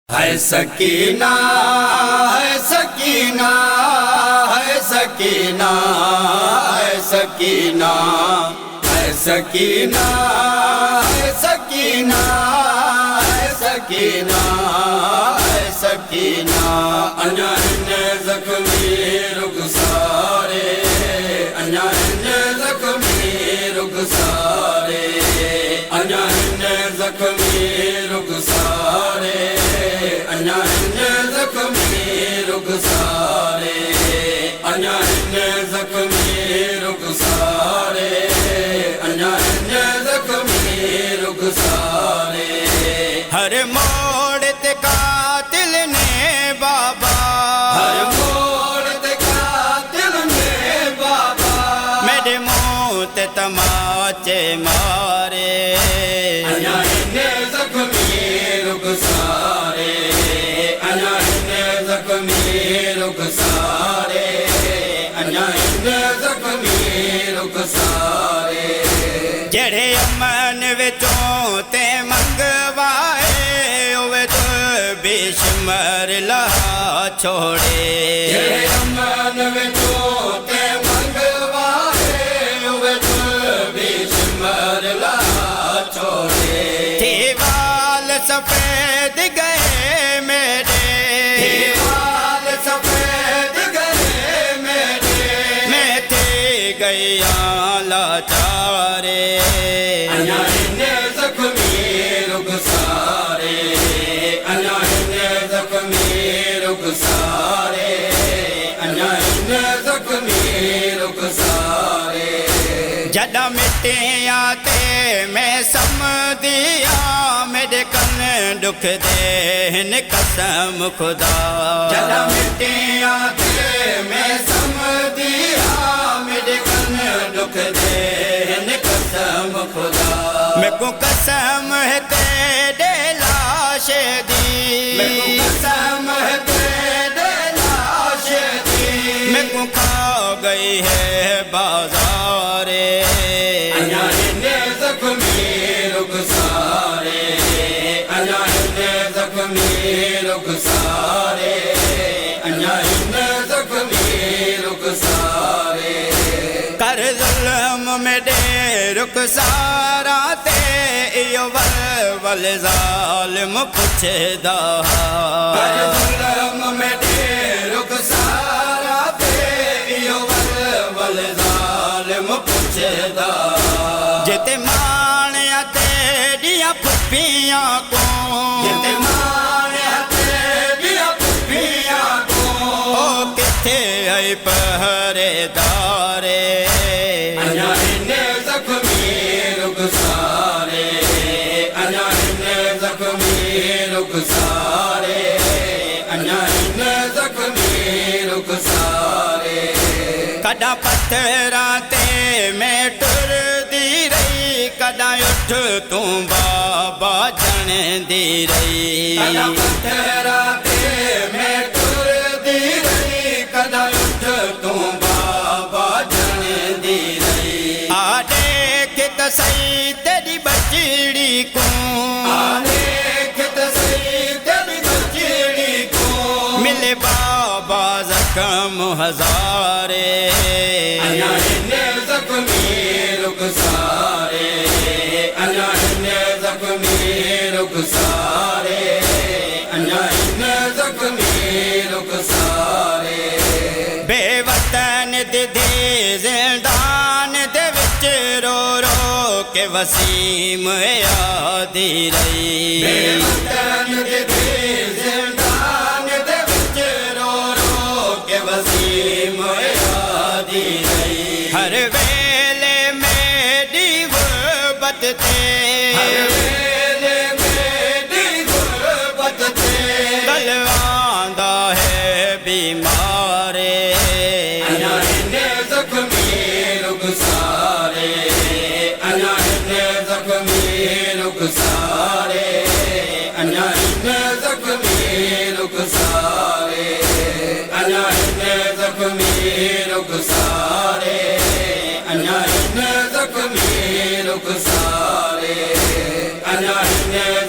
ہے سکینہ ہے سکینہ ہے سکینہ ہے سکینہ ہے سکینہ ہے سکینہ ہے سکینہ ہے سکینہ انجان زخمی رخسارے انجان زخمی رخسارے انجان زخمی رخسارے انجان زخمی رخسارے انجان زخمی رخسارے انجان زخمی رخسارے ہر موڑ تے قاتل نے بابا ہر موڑ تے قاتل نے بابا میرے منہ تے تماچے مارے انجان زخمی رخسارے انجان زخمی رخسارے انجان زخمی رخسارے جڑے امن وچوں تے منگوائے اوے تو بے شمار لا چھوڑے جڑے امن وچوں تے منگوائے اوے تو بے شمار لا چھوڑے دیوال سفید گئے میرے دیوال سفید گئے میرے میں تھے گیا لاچارے انجان زخمی رخسارے انجان زخمی رخسارے انجان زخمی رخسارے جدا مٹیاں تے میں سمدیا میرے کن دکھ دین قسم خدا جدا مٹیاں تے میں سمدیا میرے کن دکھ دین قسم خدا میں کو قسم ہے تیرے لاش دی میں کو قسم ہے تیرے لاش دی میں کو کھا گئی ہے بازارے انجان زخمی رخسارے انجان زخمی رخسارے انجان زخمی رخسارے کر ظلم میرے رخسارا تے ایو ول ظالم پوچھے دا کر ظلم میرے رخسارا تے ایو ول ظالم پوچھے دا جتے مانیا تیریاں پھپھیاں کو جتے مانیا تیریاں پھپھیاں کو او کتھے آئی پہرے دارے انجان زخمی رخسارے انجان زخمی رخسارے انجان زخمی رخسارے کڈا پتھراں تے میں ٹر دی رہی کڈا اٹھ تو بابا جن دی رہی کڈا پتھراں تے میں ٹر دی رہی کڈا اٹھ تو بابا جن دی رہی آ دیکھ تے صحیح تیری بچڑی کو آ دیکھ تے صحیح تیری بچڑی کو ملے بابا زخم ہزارے انجان زخمی رخسارے انجان زخمی رخسارے انجان زخمی رخسارے بے وطن دی زندان دے وچ رو رو کے وسیم یادی رہی بے وطن دی زندان دے وچ رو رو کے وسیم یادی رہی ہر ویلے میری غربت تے ہر ویلے میری غربت تے گلواندا ہے بیمارے انجان زخمی رخسارے انجان زخمی رخسارے انجان زخمی رخسارے انجان زخمی رخسارے انجان زخمی رخسارے انجان